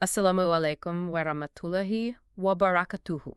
Assalamu alaikum wa rahmatullahi wa barakatuhu.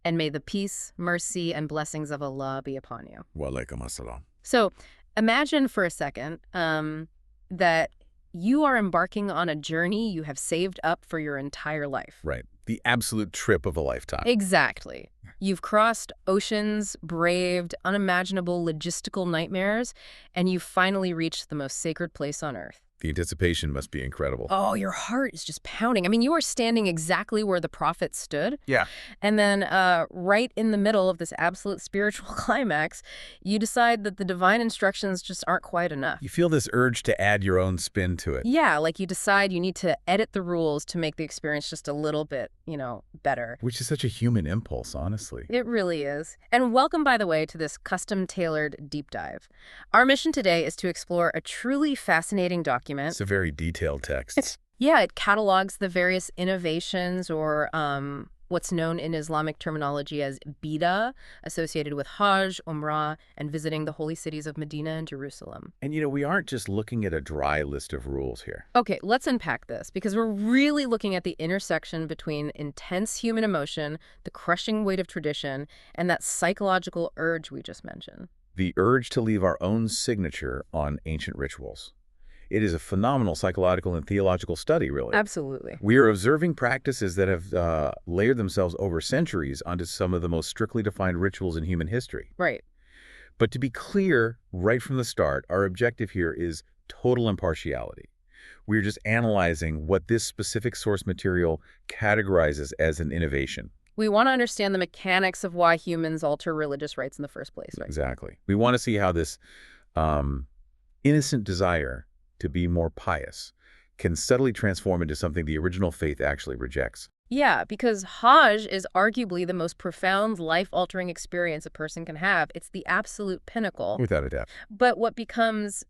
And may the peace, mercy, and blessings of Allah be upon you. Wa alaikum assalam. So imagine for a second that you are embarking on a journey you have saved up for your entire life. Right. The absolute trip of a lifetime. Exactly. You've crossed oceans, braved unimaginable logistical nightmares, and you've finally reached the most sacred place on earth. The anticipation must be incredible. Oh, your heart is just pounding. I mean, you are standing exactly where the prophet stood. Yeah. And then right in the middle of this absolute spiritual climax, you decide that the divine instructions just aren't quite enough. You feel this urge to add your own spin to it. Yeah, like you decide you need to edit the rules to make the experience just a little bit, better. Which is such a human impulse, honestly. It really is. And welcome, by the way, to this custom-tailored deep dive. Our mission today is to explore a truly fascinating document. It's a very detailed text. Yeah, it catalogs the various innovations or what's known in Islamic terminology as bid'ah, associated with Hajj, Umrah, and visiting the holy cities of Medina and Jerusalem. And we aren't just looking at a dry list of rules here. Okay, let's unpack this, because we're really looking at the intersection between intense human emotion, the crushing weight of tradition, and that psychological urge we just mentioned. The urge to leave our own signature on ancient rituals. It is a phenomenal psychological and theological study, really. Absolutely. We are observing practices that have layered themselves over centuries onto some of the most strictly defined rituals in human history. Right. But to be clear, right from the start, our objective here is total impartiality. We're just analyzing what this specific source material categorizes as an innovation. We want to understand the mechanics of why humans alter religious rites in the first place, right? Exactly. We want to see how this innocent desire to be more pious can subtly transform into something the original faith actually rejects. Yeah, because Hajj is arguably the most profound, life-altering experience a person can have. It's the absolute pinnacle. Without a doubt. But what becomes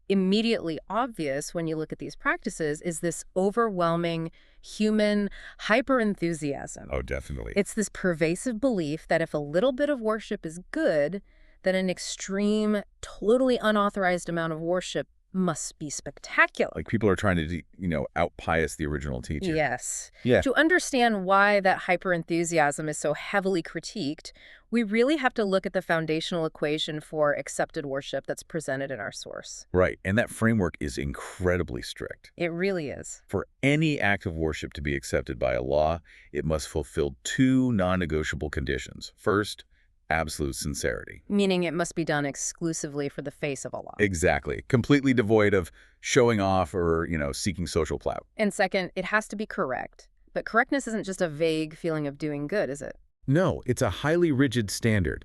immediately obvious when you look at these practices is this overwhelming human hyper-enthusiasm. Oh, definitely. It's this pervasive belief that if a little bit of worship is good, then an extreme, totally unauthorized amount of worship must be spectacular. Like people are trying to, out-pious the original teacher. Yes. Yeah. To understand why that hyper-enthusiasm is so heavily critiqued, we really have to look at the foundational equation for accepted worship that's presented in our source. Right. And that framework is incredibly strict. It really is. For any act of worship to be accepted by Allah, it must fulfill two non-negotiable conditions. First, absolute sincerity. Meaning it must be done exclusively for the face of Allah. Exactly. Completely devoid of showing off or, seeking social clout. And second, it has to be correct. But correctness isn't just a vague feeling of doing good, is it? No, it's a highly rigid standard.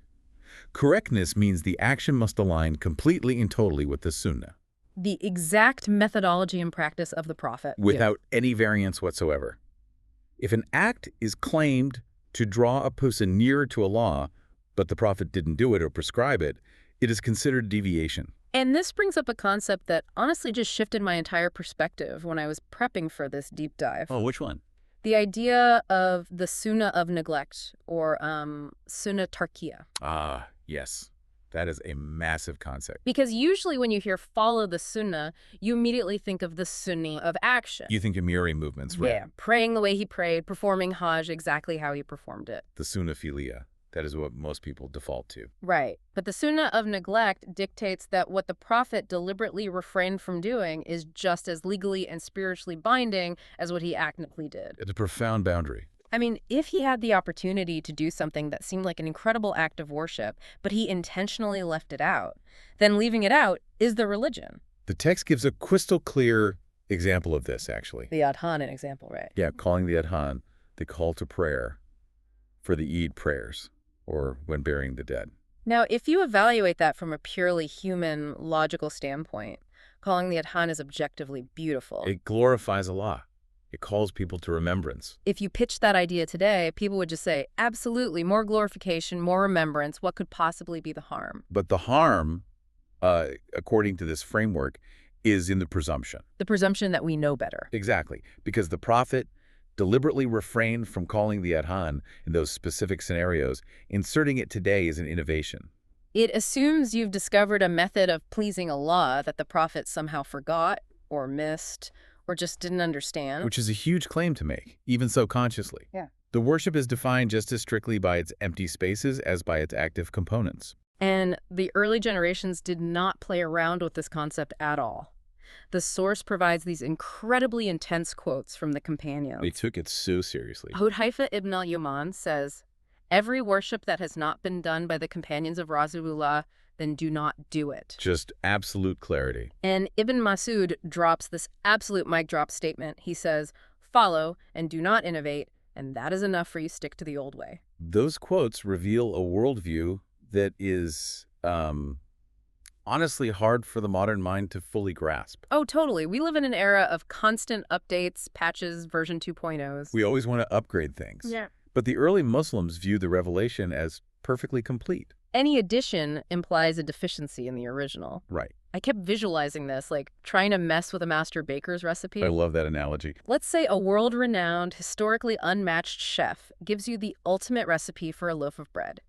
Correctness means the action must align completely and totally with the Sunnah. The exact methodology and practice of the Prophet. Without any variance whatsoever. If an act is claimed to draw a person nearer to Allah, but the Prophet didn't do it or prescribe it, it is considered deviation. And this brings up a concept that honestly just shifted my entire perspective when I was prepping for this deep dive. Oh, which one? The idea of the sunnah of neglect, or sunnah tarkiya. Ah, yes. That is a massive concept. Because usually when you hear follow the sunnah, you immediately think of the sunnah of action. You think of Miri movements, right? Yeah, praying the way he prayed, performing Hajj exactly how he performed it. The Sunnah Filia. That is what most people default to. Right. But the sunnah of neglect dictates that what the Prophet deliberately refrained from doing is just as legally and spiritually binding as what he actively did. It's a profound boundary. I mean, if he had the opportunity to do something that seemed like an incredible act of worship, but he intentionally left it out, then leaving it out is the religion. The text gives a crystal clear example of this, actually. The Adhan, an example, right? Yeah, calling the Adhan, the call to prayer for the Eid prayers, or when burying the dead. Now, if you evaluate that from a purely human, logical standpoint, calling the Adhan is objectively beautiful. It glorifies Allah. It calls people to remembrance. If you pitched that idea today, people would just say, absolutely, more glorification, more remembrance, what could possibly be the harm? But the harm, according to this framework, is in the presumption. The presumption that we know better. Exactly, because the Prophet deliberately refrained from calling the Adhan in those specific scenarios. Inserting it today is an innovation. It assumes you've discovered a method of pleasing Allah that the Prophet somehow forgot or missed or just didn't understand. Which is a huge claim to make, even so consciously. Yeah. The worship is defined just as strictly by its empty spaces as by its active components. And the early generations did not play around with this concept at all. The source provides these incredibly intense quotes from the companions. They took it so seriously. Hudhaifa ibn al-Yaman says, "Every worship that has not been done by the companions of Rasulullah, then do not do it." Just absolute clarity. And Ibn Masud drops this absolute mic drop statement. He says, "Follow and do not innovate, and that is enough for you stick to the old way." Those quotes reveal a worldview that is honestly hard for the modern mind to fully grasp. Oh, totally. We live in an era of constant updates, patches, version 2.0s. We always want to upgrade things. Yeah. But the early Muslims viewed the revelation as perfectly complete. Any addition implies a deficiency in the original. Right. I kept visualizing this, like trying to mess with a master baker's recipe. I love that analogy. Let's say a world-renowned, historically unmatched chef gives you the ultimate recipe for a loaf of bread.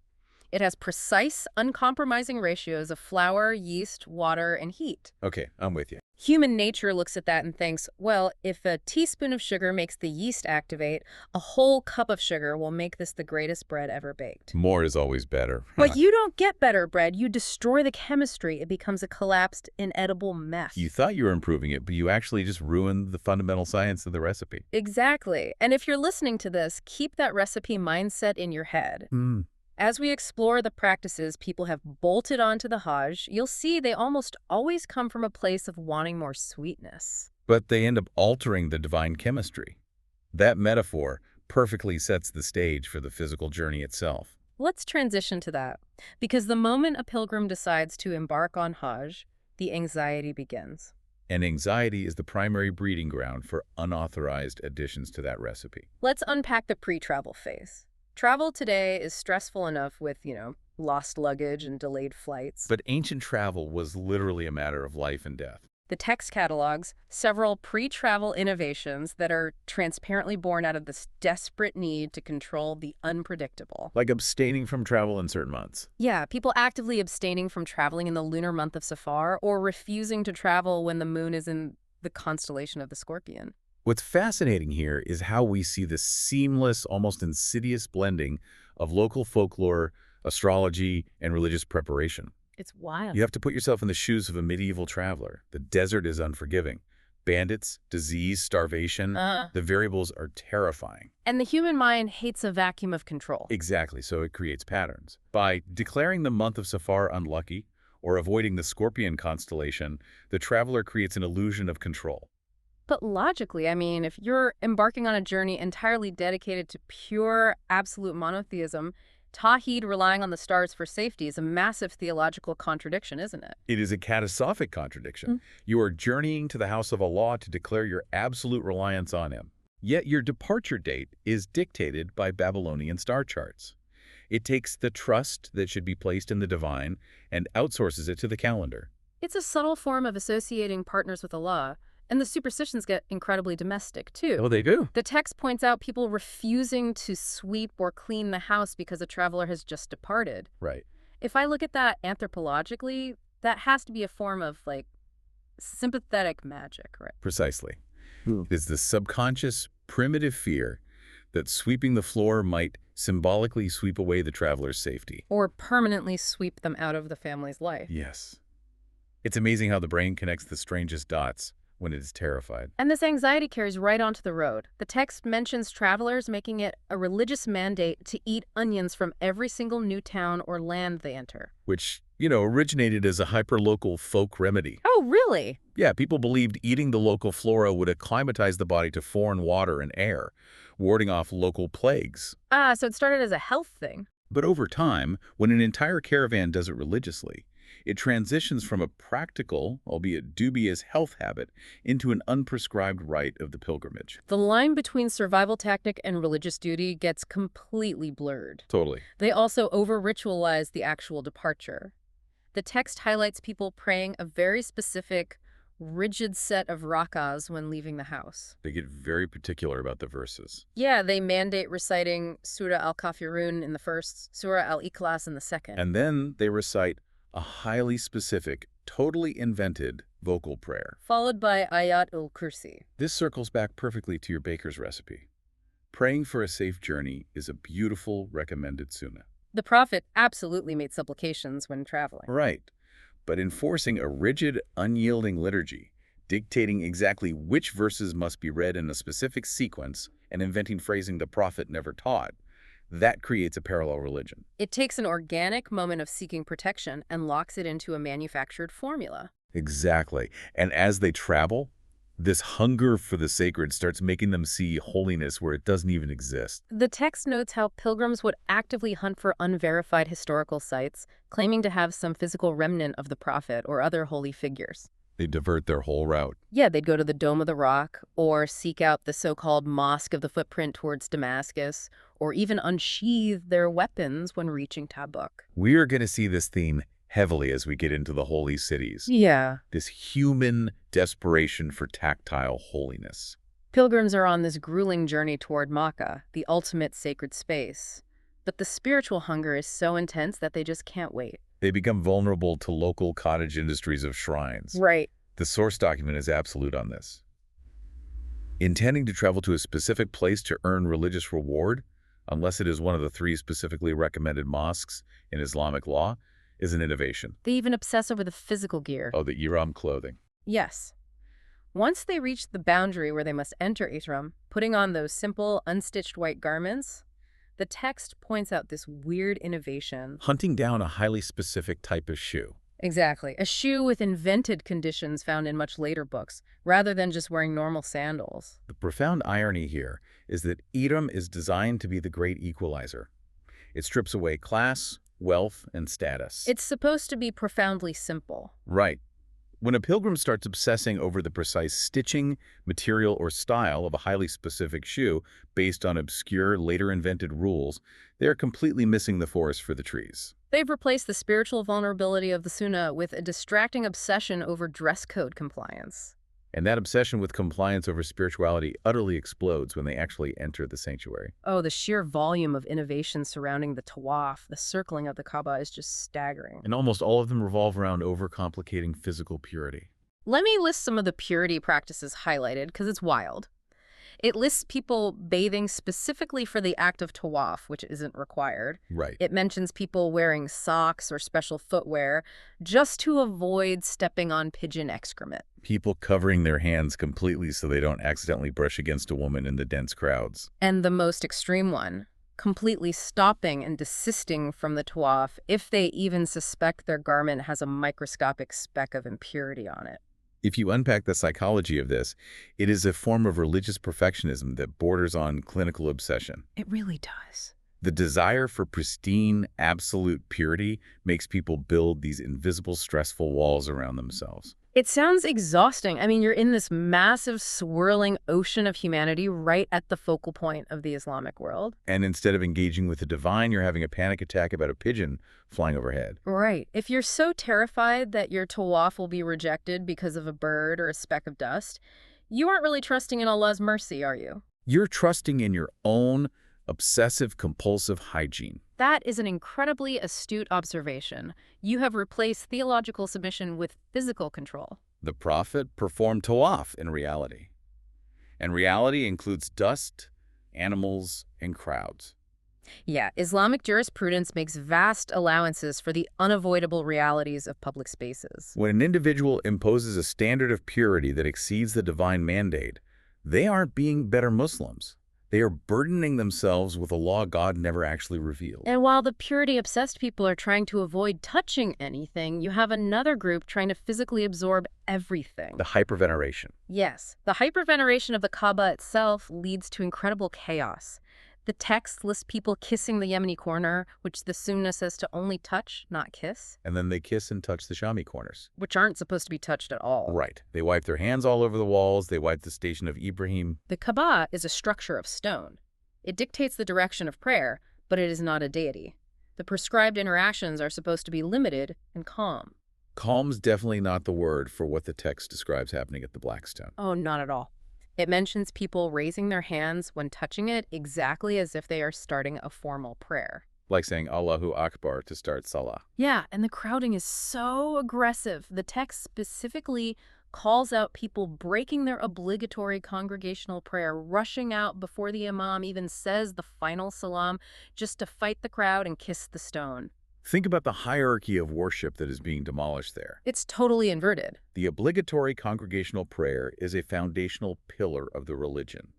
It has precise, uncompromising ratios of flour, yeast, water, and heat. Okay, I'm with you. Human nature looks at that and thinks, well, if a teaspoon of sugar makes the yeast activate, a whole cup of sugar will make this the greatest bread ever baked. More is always better. But you don't get better bread. You destroy the chemistry. It becomes a collapsed, inedible mess. You thought you were improving it, but you actually just ruined the fundamental science of the recipe. Exactly. And if you're listening to this, keep that recipe mindset in your head. As we explore the practices people have bolted onto the Hajj, you'll see they almost always come from a place of wanting more sweetness. But they end up altering the divine chemistry. That metaphor perfectly sets the stage for the physical journey itself. Let's transition to that, because the moment a pilgrim decides to embark on Hajj, the anxiety begins. And anxiety is the primary breeding ground for unauthorized additions to that recipe. Let's unpack the pre-travel phase. Travel today is stressful enough with, lost luggage and delayed flights. But ancient travel was literally a matter of life and death. The text catalogs several pre-travel innovations that are transparently born out of this desperate need to control the unpredictable. Like abstaining from travel in certain months. Yeah, people actively abstaining from traveling in the lunar month of Safar or refusing to travel when the moon is in the constellation of the Scorpion. What's fascinating here is how we see the seamless, almost insidious blending of local folklore, astrology, and religious preparation. It's wild. You have to put yourself in the shoes of a medieval traveler. The desert is unforgiving. Bandits, disease, starvation, the variables are terrifying. And the human mind hates a vacuum of control. Exactly, so it creates patterns. By declaring the month of Safar unlucky or avoiding the Scorpion constellation, the traveler creates an illusion of control. But logically, if you're embarking on a journey entirely dedicated to pure, absolute monotheism, Tawhid relying on the stars for safety is a massive theological contradiction, isn't it? It is a catastrophic contradiction. You are journeying to the house of Allah to declare your absolute reliance on Him. Yet your departure date is dictated by Babylonian star charts. It takes the trust that should be placed in the divine and outsources it to the calendar. It's a subtle form of associating partners with Allah. And the superstitions get incredibly domestic, too. Oh, they do? The text points out people refusing to sweep or clean the house because a traveler has just departed. Right. If I look at that anthropologically, that has to be a form of, sympathetic magic, right? Precisely. It is the subconscious, primitive fear that sweeping the floor might symbolically sweep away the traveler's safety. Or permanently sweep them out of the family's life. Yes. It's amazing how the brain connects the strangest dots when it is terrified. And this anxiety carries right onto the road. The text mentions travelers making it a religious mandate to eat onions from every single new town or land they enter. Which, originated as a hyperlocal folk remedy. Oh, really? Yeah, people believed eating the local flora would acclimatize the body to foreign water and air, warding off local plagues. So it started as a health thing. But over time, when an entire caravan does it religiously, it transitions from a practical, albeit dubious, health habit into an unprescribed rite of the pilgrimage. The line between survival tactic and religious duty gets completely blurred. Totally. They also over-ritualize the actual departure. The text highlights people praying a very specific, rigid set of rak'ahs when leaving the house. They get very particular about the verses. Yeah, they mandate reciting Surah Al-Kafirun in the first, Surah Al-Ikhlas in the second. And then they recite a highly specific, totally invented vocal prayer. followed by Ayat ul-Kursi. This circles back perfectly to your baker's recipe. Praying for a safe journey is a beautiful recommended sunnah. The Prophet absolutely made supplications when traveling. Right, but enforcing a rigid, unyielding liturgy, dictating exactly which verses must be read in a specific sequence, and inventing phrasing the Prophet never taught, that creates a parallel religion. It takes an organic moment of seeking protection and locks it into a manufactured formula. Exactly. And as they travel, this hunger for the sacred starts making them see holiness where it doesn't even exist. The text notes how pilgrims would actively hunt for unverified historical sites, claiming to have some physical remnant of the Prophet or other holy figures. They divert their whole route. Yeah, they'd go to the Dome of the Rock, or seek out the so-called Mosque of the Footprint towards Damascus, or even unsheath their weapons when reaching Tabuk. We are going to see this theme heavily as we get into the holy cities. Yeah. This human desperation for tactile holiness. Pilgrims are on this grueling journey toward Makkah, the ultimate sacred space. But the spiritual hunger is so intense that they just can't wait. They become vulnerable to local cottage industries of shrines. Right. The source document is absolute on this. Intending to travel to a specific place to earn religious reward, unless it is one of the 3 specifically recommended mosques in Islamic law, is an innovation. They even obsess over the physical gear. Oh, the ihram clothing. Yes. Once they reach the boundary where they must enter ihram, putting on those simple, unstitched white garments, the text points out this weird innovation. Hunting down a highly specific type of shoe. Exactly. A shoe with invented conditions found in much later books, rather than just wearing normal sandals. The profound irony here is that ihram is designed to be the great equalizer. It strips away class, wealth, and status. It's supposed to be profoundly simple. Right. When a pilgrim starts obsessing over the precise stitching, material, or style of a highly specific shoe based on obscure, later invented rules, they are completely missing the forest for the trees. They've replaced the spiritual vulnerability of the sunnah with a distracting obsession over dress code compliance. And that obsession with compliance over spirituality utterly explodes when they actually enter the sanctuary. Oh, the sheer volume of innovation surrounding the tawaf, the circling of the Kaaba, is just staggering. And almost all of them revolve around overcomplicating physical purity. Let me list some of the purity practices highlighted, because it's wild. It lists people bathing specifically for the act of tawaf, which isn't required. Right. It mentions people wearing socks or special footwear just to avoid stepping on pigeon excrement. People covering their hands completely so they don't accidentally brush against a woman in the dense crowds. And the most extreme one, completely stopping and desisting from the tawaf if they even suspect their garment has a microscopic speck of impurity on it. If you unpack the psychology of this, it is a form of religious perfectionism that borders on clinical obsession. It really does. The desire for pristine, absolute purity makes people build these invisible, stressful walls around themselves. It sounds exhausting. I mean, you're in this massive, swirling ocean of humanity right at the focal point of the Islamic world. And instead of engaging with the divine, you're having a panic attack about a pigeon flying overhead. Right. If you're so terrified that your tawaf will be rejected because of a bird or a speck of dust, you aren't really trusting in Allah's mercy, are you? You're trusting in your own obsessive-compulsive hygiene. That is an incredibly astute observation. You have replaced theological submission with physical control. The Prophet performed tawaf in reality. And reality includes dust, animals, and crowds. Yeah, Islamic jurisprudence makes vast allowances for the unavoidable realities of public spaces. When an individual imposes a standard of purity that exceeds the divine mandate, they aren't being better Muslims. They are burdening themselves with a law God never actually revealed. And while the purity-obsessed people are trying to avoid touching anything, you have another group trying to physically absorb everything. The hyperveneration. Yes, the hyperveneration of the Kaaba itself leads to incredible chaos. The text lists people kissing the Yemeni corner, which the Sunnah says to only touch, not kiss. And then they kiss and touch the Shami corners. Which aren't supposed to be touched at all. Right. They wipe their hands all over the walls. They wipe the station of Ibrahim. The Kaaba is a structure of stone. It dictates the direction of prayer, but it is not a deity. The prescribed interactions are supposed to be limited and calm. Calm's definitely not the word for what the text describes happening at the Blackstone. Oh, not at all. It mentions people raising their hands when touching it exactly as if they are starting a formal prayer. like saying Allahu Akbar to start Salah. Yeah, and the crowding is so aggressive. The text specifically calls out people breaking their obligatory congregational prayer, rushing out before the imam even says the final salam, just to fight the crowd and kiss the stone. Think about the hierarchy of worship that is being demolished there. It's totally inverted. The obligatory congregational prayer is a foundational pillar of the religion.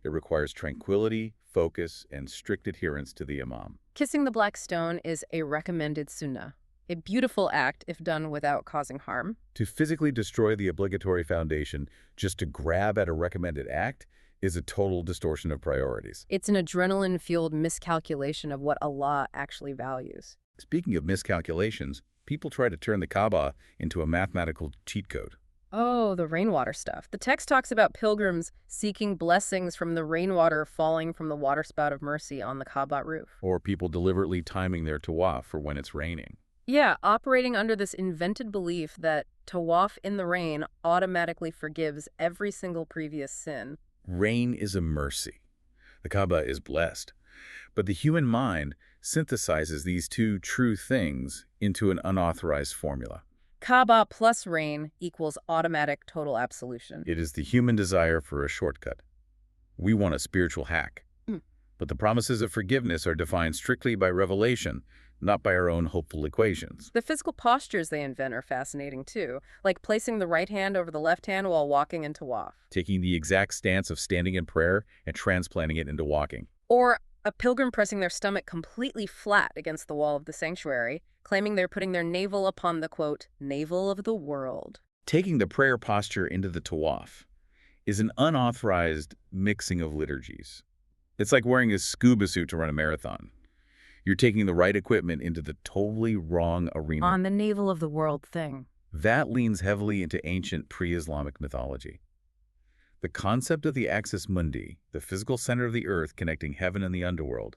It requires tranquility, focus, and strict adherence to the imam. Kissing the black stone is a recommended sunnah, a beautiful act if done without causing harm. To physically destroy the obligatory foundation just to grab at a recommended act is a total distortion of priorities. It's an adrenaline-fueled miscalculation of what Allah actually values. Speaking of miscalculations, people try to turn the Kaaba into a mathematical cheat code. Oh, the rainwater stuff. The text talks about pilgrims seeking blessings from the rainwater falling from the waterspout of mercy on the Kaaba roof. Or people deliberately timing their tawaf for when it's raining. Yeah, operating under this invented belief that tawaf in the rain automatically forgives every single previous sin. Rain is a mercy. The Kaaba is blessed. But the human mind synthesizes these two true things into an unauthorized formula. Kaaba plus rain equals automatic total absolution. It is the human desire for a shortcut. We want a spiritual hack. But the promises of forgiveness are defined strictly by revelation, not by our own hopeful equations. The physical postures they invent are fascinating too, like placing the right hand over the left hand while walking in tawaf. Taking the exact stance of standing in prayer and transplanting it into walking. Or a pilgrim pressing their stomach completely flat against the wall of the sanctuary, claiming they're putting their navel upon the, quote, navel of the world. Taking the prayer posture into the tawaf is an unauthorized mixing of liturgies. It's like wearing a scuba suit to run a marathon. You're taking the right equipment into the totally wrong arena. On the navel of the world thing. That leans heavily into ancient pre-Islamic mythology. The concept of the axis mundi, the physical center of the earth connecting heaven and the underworld,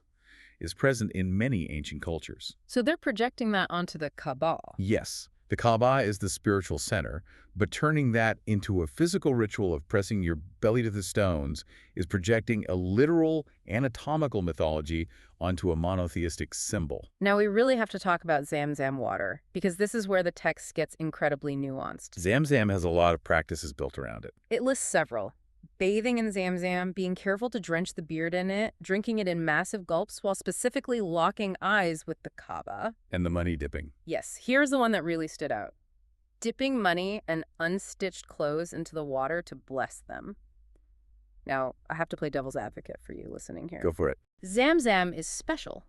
is present in many ancient cultures. So they're projecting that onto the Kaaba. Yes, the Kaaba is the spiritual center, but turning that into a physical ritual of pressing your belly to the stones is projecting a literal anatomical mythology onto a monotheistic symbol. Now we really have to talk about Zamzam water, because this is where the text gets incredibly nuanced. Zamzam has a lot of practices built around it. It lists several. Bathing in Zamzam, being careful to drench the beard in it, drinking it in massive gulps while specifically locking eyes with the Kaaba. And the money dipping. Yes, here's the one that really stood out. Dipping money and unstitched clothes into the water to bless them. Now, I have to play devil's advocate for you listening here. Go for it. Zamzam is special.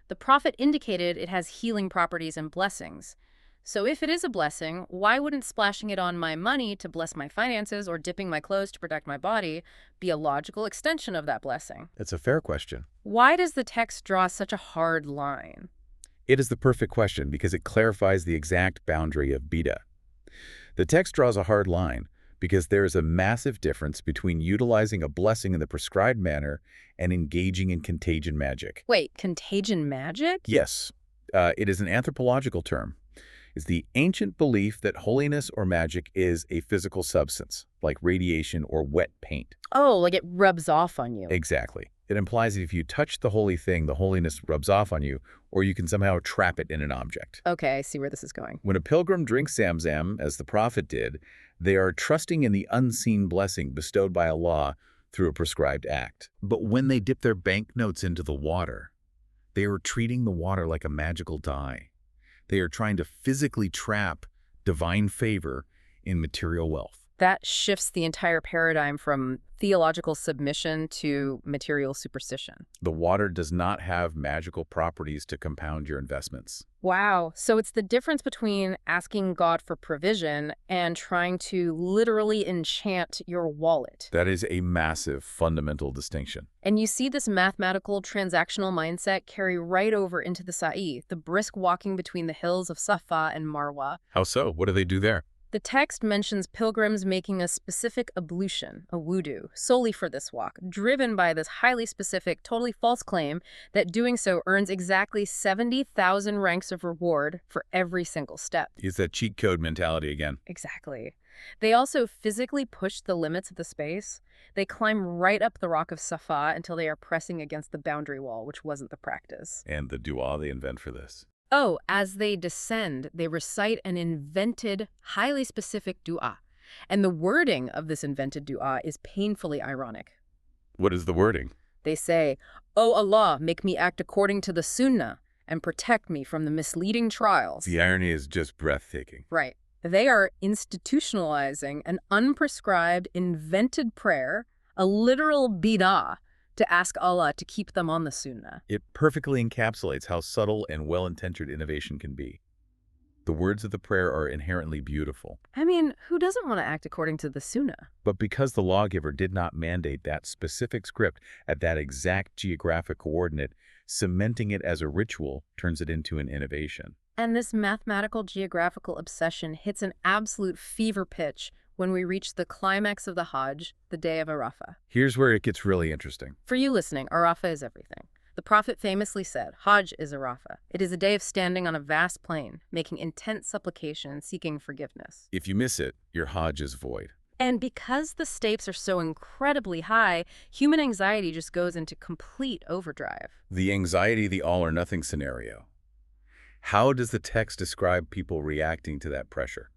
The Prophet indicated it has healing properties and blessings. So if it is a blessing, why wouldn't splashing it on my money to bless my finances or dipping my clothes to protect my body be a logical extension of that blessing? That's a fair question. Why does the text draw such a hard line? It is the perfect question because it clarifies the exact boundary of bid'ah. The text draws a hard line because there is a massive difference between utilizing a blessing in the prescribed manner and engaging in contagion magic. Wait, contagion magic? Yes, it is an anthropological term. It's the ancient belief that holiness or magic is a physical substance, like radiation or wet paint. Oh, like it rubs off on you. Exactly. It implies that if you touch the holy thing, the holiness rubs off on you, or you can somehow trap it in an object. Okay, I see where this is going. When a pilgrim drinks Zamzam, as the Prophet did, they are trusting in the unseen blessing bestowed by Allah through a prescribed act. But when they dip their banknotes into the water, they are treating the water like a magical dye. They are trying to physically trap divine favor in material wealth. That shifts the entire paradigm from theological submission to material superstition. The water does not have magical properties to compound your investments. Wow. So it's the difference between asking God for provision and trying to literally enchant your wallet. That is a massive fundamental distinction. And you see this mathematical transactional mindset carry right over into the Sa'i, the brisk walking between the hills of Safa and Marwa. How so? What do they do there? The text mentions pilgrims making a specific ablution, a wudu, solely for this walk, driven by this highly specific, totally false claim that doing so earns exactly 70,000 ranks of reward for every single step. It's that cheat code mentality again. Exactly. They also physically push the limits of the space. They climb right up the rock of Safa until they are pressing against the boundary wall, which wasn't the practice. And the dua they invent for this. Oh, as they descend, they recite an invented, highly specific dua. And the wording of this invented dua is painfully ironic. What is the wording? They say, "O Allah, make me act according to the Sunnah and protect me from the misleading trials." The irony is just breathtaking. Right. They are institutionalizing an unprescribed, invented prayer, a literal bid'ah, to ask Allah to keep them on the Sunnah. It perfectly encapsulates how subtle and well-intentioned innovation can be. The words of the prayer are inherently beautiful. I mean, who doesn't want to act according to the Sunnah? But because the lawgiver did not mandate that specific script at that exact geographic coordinate, cementing it as a ritual turns it into an innovation. And this mathematical geographical obsession hits an absolute fever pitch when we reach the climax of the Hajj, the day of Arafah. Here's where it gets really interesting. For you listening, Arafah is everything. The Prophet famously said, Hajj is Arafah. It is a day of standing on a vast plain, making intense supplication and seeking forgiveness. If you miss it, your Hajj is void. And because the stakes are so incredibly high, human anxiety just goes into complete overdrive. The anxiety, the all-or-nothing scenario. How does the text describe people reacting to that pressure?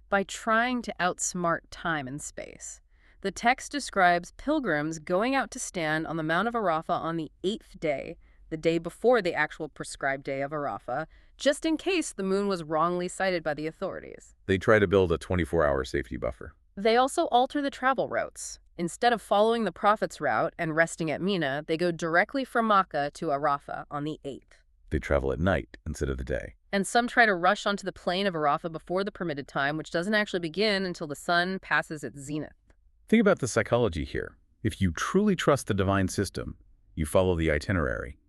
By trying to outsmart time and space. The text describes pilgrims going out to stand on the Mount of Arafah on the 8th day, the day before the actual prescribed day of Arafah, just in case the moon was wrongly sighted by the authorities. They try to build a 24-hour safety buffer. They also alter the travel routes. Instead of following the Prophet's route and resting at Mina, they go directly from Makkah to Arafah on the 8th. They travel at night instead of the day. And some try to rush onto the plain of Arafah before the permitted time, which doesn't actually begin until the sun passes its zenith. Think about the psychology here. If you truly trust the divine system, you follow the itinerary.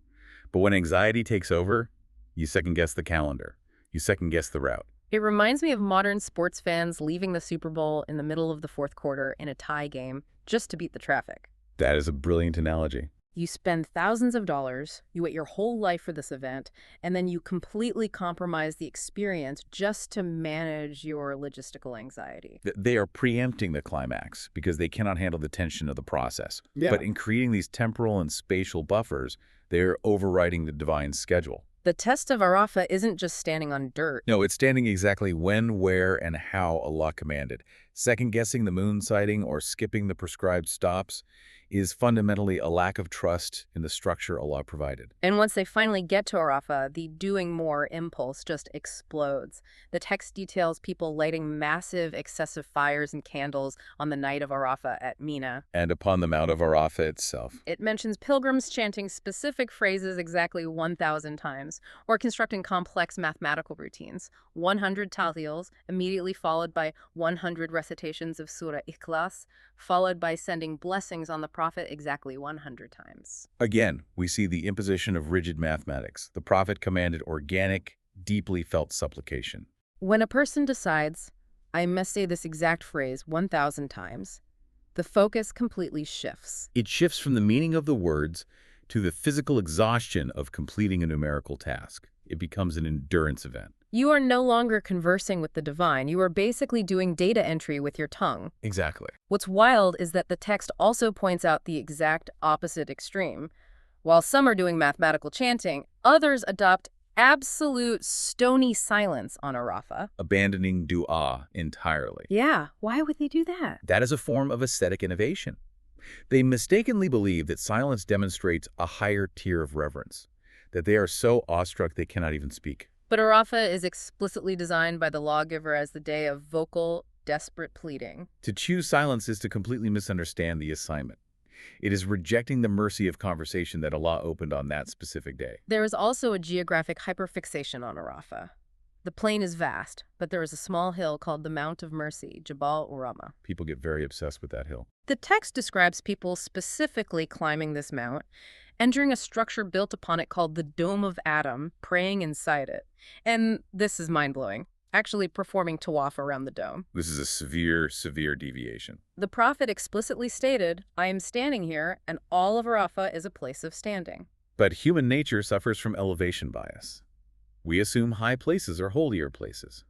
But when anxiety takes over, you second-guess the calendar. You second-guess the route. It reminds me of modern sports fans leaving the Super Bowl in the middle of the fourth quarter in a tie game just to beat the traffic. That is a brilliant analogy. You spend thousands of dollars, you wait your whole life for this event, and then you completely compromise the experience just to manage your logistical anxiety. They are preempting the climax because they cannot handle the tension of the process. Yeah. But in creating these temporal and spatial buffers, they're overriding the divine schedule. The test of Arafah isn't just standing on dirt. No, it's standing exactly when, where, and how Allah commanded. Second-guessing the moon sighting or skipping the prescribed stops is fundamentally a lack of trust in the structure Allah provided. And once they finally get to Arafah, the doing more impulse just explodes. The text details people lighting massive, excessive fires and candles on the night of Arafah at Mina. And upon the Mount of Arafah itself. It mentions pilgrims chanting specific phrases exactly 1,000 times, or constructing complex mathematical routines. 100 tahlils, immediately followed by 100 recitations of Surah Ikhlas, followed by sending blessings on the Prophet exactly 100 times. Again, we see the imposition of rigid mathematics. The Prophet commanded organic, deeply felt supplication. When a person decides, I must say this exact phrase 1,000 times, the focus completely shifts. It shifts from the meaning of the words to the physical exhaustion of completing a numerical task. It becomes an endurance event. You are no longer conversing with the divine. You are basically doing data entry with your tongue. Exactly. What's wild is that the text also points out the exact opposite extreme. While some are doing mathematical chanting, others adopt absolute stony silence on Arafah. Abandoning dua entirely. Yeah, why would they do that? That is a form of ascetic innovation. They mistakenly believe that silence demonstrates a higher tier of reverence, that they are so awestruck they cannot even speak. But Arafah is explicitly designed by the lawgiver as the day of vocal, desperate pleading. To choose silence is to completely misunderstand the assignment. It is rejecting the mercy of conversation that Allah opened on that specific day. There is also a geographic hyperfixation on Arafah. The plain is vast, but there is a small hill called the Mount of Mercy, Jabal Urama. People get very obsessed with that hill. The text describes people specifically climbing this mount, entering a structure built upon it called the Dome of Adam, praying inside it. And this is mind-blowing, actually performing tawaf around the dome. This is a severe, severe deviation. The Prophet explicitly stated, I am standing here, and all of Arafah is a place of standing. But human nature suffers from elevation bias. We assume high places are holier places.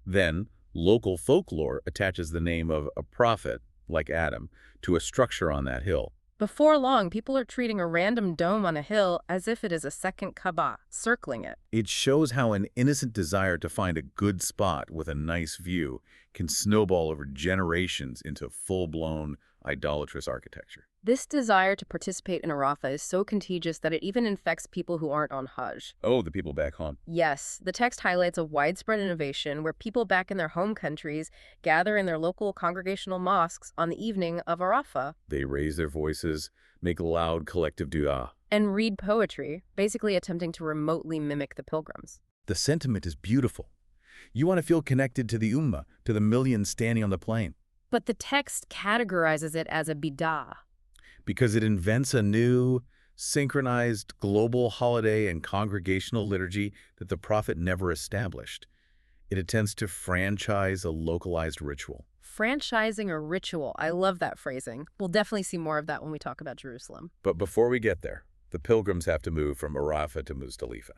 Then, Local folklore attaches the name of a prophet, like Adam, to a structure on that hill. Before long, people are treating a random dome on a hill as if it is a second Kaaba, circling it. It shows how an innocent desire to find a good spot with a nice view can snowball over generations into full-blown idolatrous architecture. This desire to participate in Arafah is so contagious that it even infects people who aren't on Hajj. Oh, the people back home. Yes, the text highlights a widespread innovation where people back in their home countries gather in their local congregational mosques on the evening of Arafah They raise their voices, make loud collective dua. and read poetry, basically attempting to remotely mimic the pilgrims. The sentiment is beautiful. You want to feel connected to the Ummah, to the millions standing on the plain, But the text categorizes it as a bidah. because it invents a new, synchronized global holiday and congregational liturgy that the prophet never established. It attempts to franchise a localized ritual. Franchising a ritual. I love that phrasing. We'll definitely see more of that when we talk about Jerusalem. But before we get there, the pilgrims have to move from Arafah to Muzdalifa.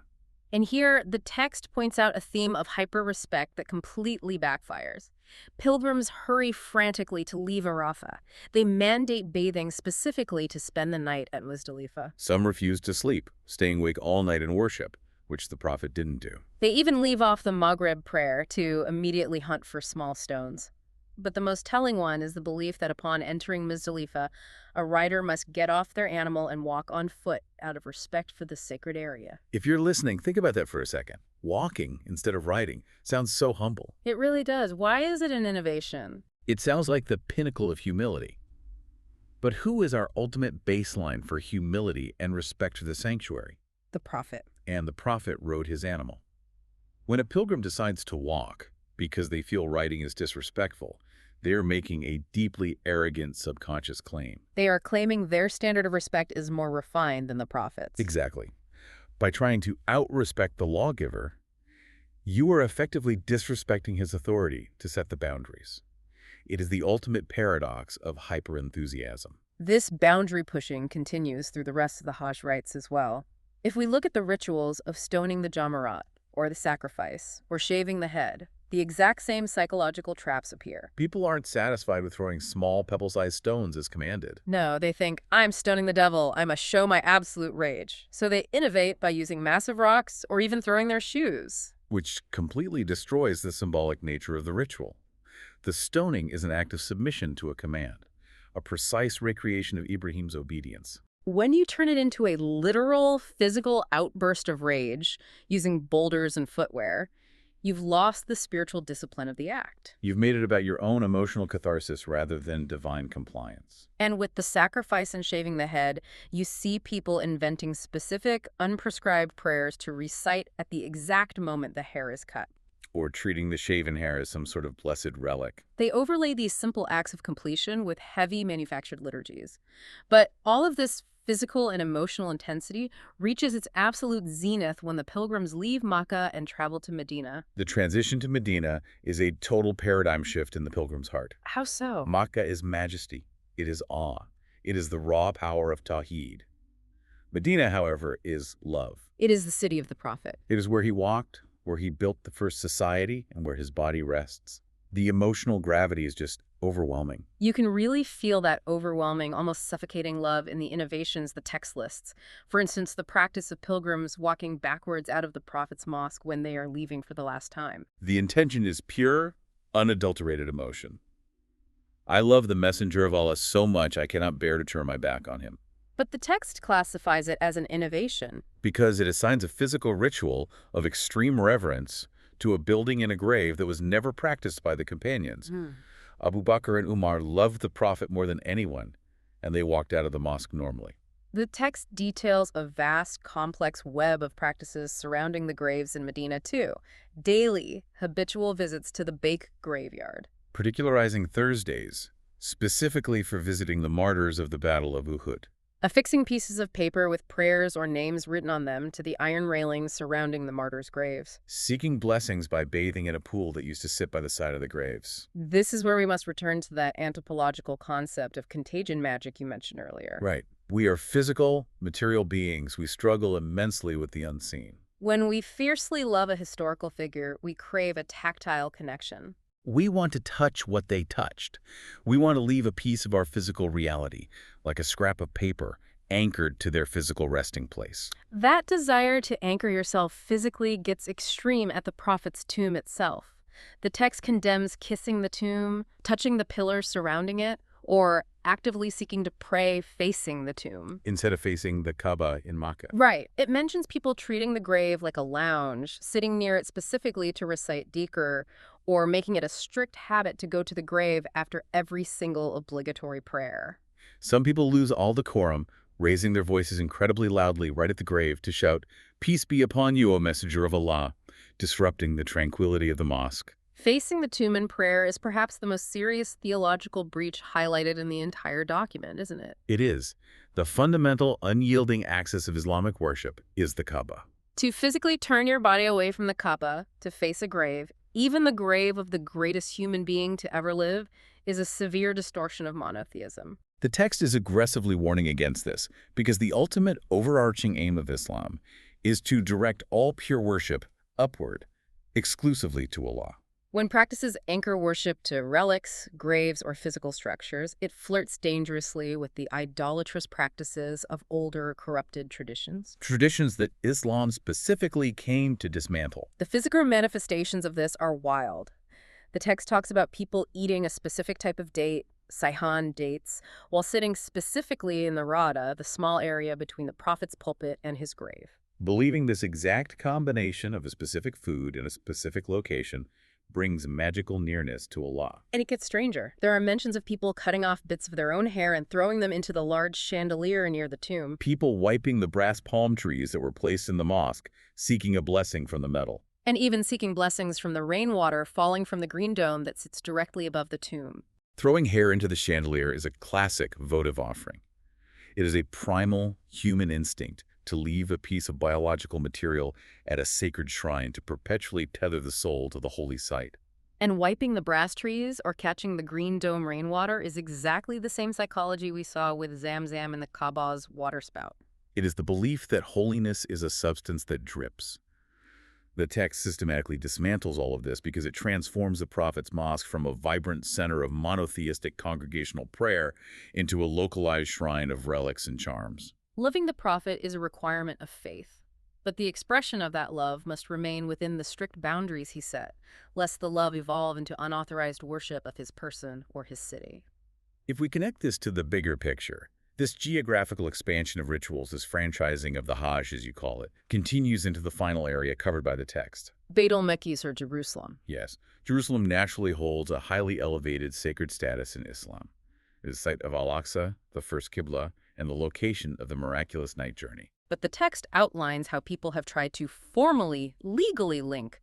And here, the text points out a theme of hyper-respect that completely backfires. Pilgrims hurry frantically to leave Arafah. They mandate bathing specifically to spend the night at Muzdalifa. Some refuse to sleep, staying awake all night in worship, which the prophet didn't do. They even leave off the Maghrib prayer to immediately hunt for small stones. But the most telling one is the belief that upon entering Muzdalifa, a rider must get off their animal and walk on foot out of respect for the sacred area. If you're listening, think about that for a second. Walking instead of riding sounds so humble. It really does. Why is it an innovation? It sounds like the pinnacle of humility. But who is our ultimate baseline for humility and respect for the sanctuary? The prophet. And the prophet rode his animal. When a pilgrim decides to walk because they feel riding is disrespectful, they're making a deeply arrogant subconscious claim. They are claiming their standard of respect is more refined than the prophet's. Exactly. By trying to out-respect the lawgiver, you are effectively disrespecting his authority to set the boundaries. It is the ultimate paradox of hyper-enthusiasm. This boundary pushing continues through the rest of the Hajj rites as well. If we look at the rituals of stoning the jamarat, or the sacrifice, or shaving the head, the exact same psychological traps appear. People aren't satisfied with throwing small pebble-sized stones as commanded. No, they think, I'm stoning the devil, I must show my absolute rage. So they innovate by using massive rocks or even throwing their shoes. Which completely destroys the symbolic nature of the ritual. The stoning is an act of submission to a command, a precise recreation of Ibrahim's obedience. When you turn it into a literal, physical outburst of rage, using boulders and footwear, you've lost the spiritual discipline of the act. You've made it about your own emotional catharsis rather than divine compliance. And with the sacrifice and shaving the head, you see people inventing specific, unprescribed prayers to recite at the exact moment the hair is cut. Or treating the shaven hair as some sort of blessed relic. They overlay these simple acts of completion with heavy manufactured liturgies. But all of this physical and emotional intensity reaches its absolute zenith when the pilgrims leave Makkah and travel to Medina. The transition to Medina is a total paradigm shift in the pilgrim's heart. How so? Makkah is majesty. It is awe. It is the raw power of Tawheed. Medina, however, is love. It is the city of the prophet. It is where he walked, where he built the first society, and where his body rests. The emotional gravity is just overwhelming. You can really feel that overwhelming, almost suffocating love in the innovations the text lists. For instance, the practice of pilgrims walking backwards out of the prophet's mosque when they are leaving for the last time. The intention is pure, unadulterated emotion. I love the messenger of Allah so much I cannot bear to turn my back on him. But the text classifies it as an innovation. Because it assigns a physical ritual of extreme reverence to a building and a grave that was never practiced by the companions. Abu Bakr and Umar loved the Prophet more than anyone, and they walked out of the mosque normally. The text details a vast, complex web of practices surrounding the graves in Medina, too. Daily, habitual visits to the Bake graveyard. Particularizing Thursdays, specifically for visiting the martyrs of the Battle of Uhud. Affixing pieces of paper with prayers or names written on them to the iron railings surrounding the martyrs' graves. Seeking blessings by bathing in a pool that used to sit by the side of the graves. This is where we must return to that anthropological concept of contagion magic you mentioned earlier. Right. We are physical, material beings. We struggle immensely with the unseen. When we fiercely love a historical figure, we crave a tactile connection. We want to touch what they touched. We want to leave a piece of our physical reality, like a scrap of paper, anchored to their physical resting place. That desire to anchor yourself physically gets extreme at the prophet's tomb itself. The text condemns kissing the tomb, touching the pillars surrounding it, or actively seeking to pray facing the tomb. Instead of facing the Kaaba in Makkah. Right. It mentions people treating the grave like a lounge, sitting near it specifically to recite dhikr, or making it a strict habit to go to the grave after every single obligatory prayer. Some people lose all decorum, raising their voices incredibly loudly right at the grave to shout, "Peace be upon you, O Messenger of Allah," disrupting the tranquility of the mosque. Facing the tomb in prayer is perhaps the most serious theological breach highlighted in the entire document, isn't it? It is. The fundamental, unyielding axis of Islamic worship is the Kaaba. To physically turn your body away from the Kaaba to face a grave, even the grave of the greatest human being to ever live, is a severe distortion of monotheism. The text is aggressively warning against this because the ultimate overarching aim of Islam is to direct all pure worship upward, exclusively to Allah. When practices anchor worship to relics, graves, or physical structures, it flirts dangerously with the idolatrous practices of older, corrupted traditions. Traditions that Islam specifically came to dismantle. The physical manifestations of this are wild. The text talks about people eating a specific type of date, Saihan dates, while sitting specifically in the Rada, the small area between the prophet's pulpit and his grave. Believing this exact combination of a specific food in a specific location brings magical nearness to Allah. And it gets stranger. There are mentions of people cutting off bits of their own hair and throwing them into the large chandelier near the tomb. People wiping the brass palm trees that were placed in the mosque, seeking a blessing from the metal. And even seeking blessings from the rainwater falling from the green dome that sits directly above the tomb. Throwing hair into the chandelier is a classic votive offering. It is a primal human instinct to leave a piece of biological material at a sacred shrine to perpetually tether the soul to the holy site. And wiping the brass trees or catching the green dome rainwater is exactly the same psychology we saw with Zamzam in the Kaaba's water spout. It is the belief that holiness is a substance that drips. The text systematically dismantles all of this because it transforms the prophet's mosque from a vibrant center of monotheistic congregational prayer into a localized shrine of relics and charms. Loving the prophet is a requirement of faith, but the expression of that love must remain within the strict boundaries he set, lest the love evolve into unauthorized worship of his person or his city. If we connect this to the bigger picture, this geographical expansion of rituals, this franchising of the Hajj, as you call it, continues into the final area covered by the text. Beit al-Maqdis, or Jerusalem. Yes, Jerusalem naturally holds a highly elevated sacred status in Islam. It is the site of Al-Aqsa, the first Qibla, and the location of the miraculous night journey. But the text outlines how people have tried to formally, legally link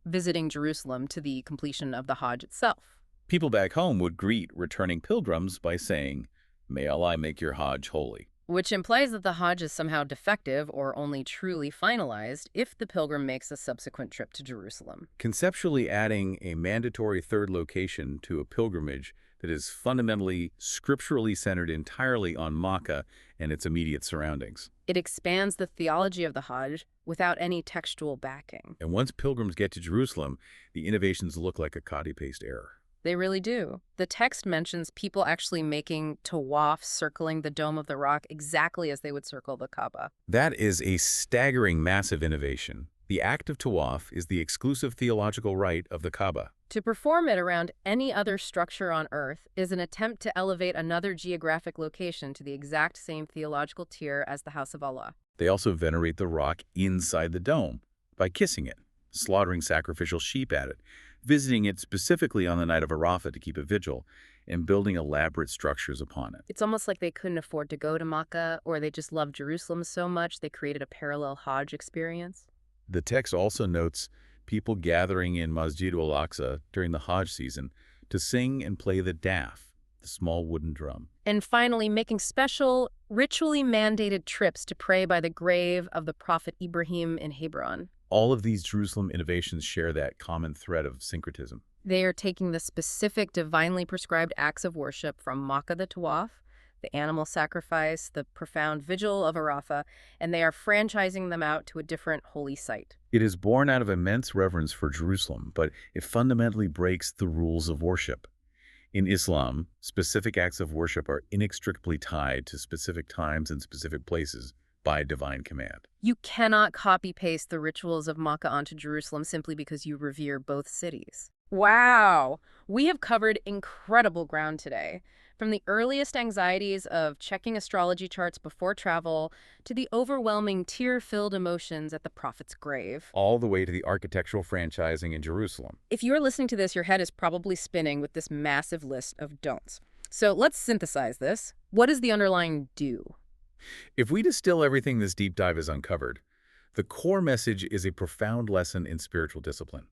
visiting Jerusalem to the completion of the Hajj itself. People back home would greet returning pilgrims by saying, "May Allah make your Hajj holy." Which implies that the Hajj is somehow defective or only truly finalized if the pilgrim makes a subsequent trip to Jerusalem. Conceptually adding a mandatory third location to a pilgrimage that is fundamentally scripturally centered entirely on Makkah and its immediate surroundings. It expands the theology of the Hajj without any textual backing. And once pilgrims get to Jerusalem, the innovations look like a copy-paste error. They really do. The text mentions people actually making tawaf, circling the Dome of the Rock exactly as they would circle the Kaaba. That is a staggering, massive innovation. The act of tawaf is the exclusive theological rite of the Kaaba. To perform it around any other structure on Earth is an attempt to elevate another geographic location to the exact same theological tier as the House of Allah. They also venerate the rock inside the dome by kissing it, slaughtering sacrificial sheep at it, visiting it specifically on the night of Arafah to keep a vigil, and building elaborate structures upon it. It's almost like they couldn't afford to go to Makkah, or they just loved Jerusalem so much they created a parallel Hajj experience. The text also notes people gathering in Masjid al-Aqsa during the Hajj season to sing and play the daf, the small wooden drum. And finally, making special, ritually mandated trips to pray by the grave of the prophet Ibrahim in Hebron. All of these Jerusalem innovations share that common thread of syncretism. They are taking the specific divinely prescribed acts of worship from Makkah the Tawaf, the animal sacrifice, the profound vigil of Arafah, and they are franchising them out to a different holy site. It is born out of immense reverence for Jerusalem, but it fundamentally breaks the rules of worship. In Islam, specific acts of worship are inextricably tied to specific times and specific places by divine command. You cannot copy-paste the rituals of Makkah onto Jerusalem simply because you revere both cities. Wow! We have covered incredible ground today. From the earliest anxieties of checking astrology charts before travel to the overwhelming tear-filled emotions at the Prophet's grave. All the way to the architectural franchising in Jerusalem. If you're listening to this, your head is probably spinning with this massive list of don'ts. So let's synthesize this. What does the underlying do? If we distill everything this deep dive has uncovered, the core message is a profound lesson in spiritual discipline.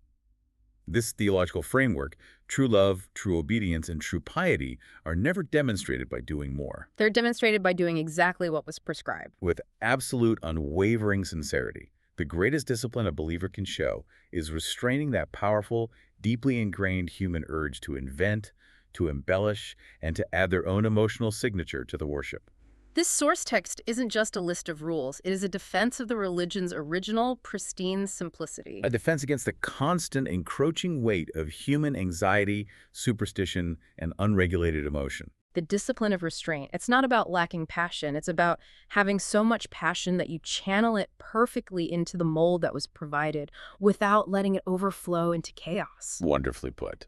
This theological framework, true love, true obedience, and true piety are never demonstrated by doing more. They're demonstrated by doing exactly what was prescribed. With absolute, unwavering sincerity, the greatest discipline a believer can show is restraining that powerful, deeply ingrained human urge to invent, to embellish, and to add their own emotional signature to the worship. This source text isn't just a list of rules. It is a defense of the religion's original, pristine simplicity. A defense against the constant, encroaching weight of human anxiety, superstition, and unregulated emotion. The discipline of restraint. It's not about lacking passion. It's about having so much passion that you channel it perfectly into the mold that was provided without letting it overflow into chaos. Wonderfully put.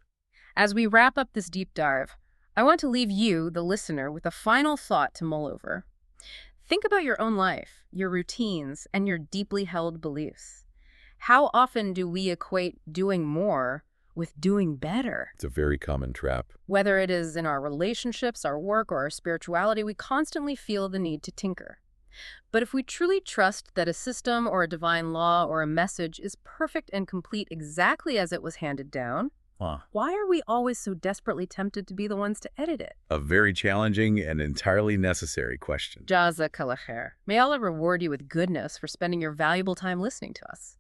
As we wrap up this deep dive, I want to leave you, the listener, with a final thought to mull over. Think about your own life, your routines, and your deeply held beliefs. How often do we equate doing more with doing better? It's a very common trap. Whether it is in our relationships, our work, or our spirituality, we constantly feel the need to tinker. But if we truly trust that a system or a divine law or a message is perfect and complete exactly as it was handed down, why are we always so desperately tempted to be the ones to edit it? A very challenging and entirely necessary question. Jazakallah khair. May Allah reward you with goodness for spending your valuable time listening to us.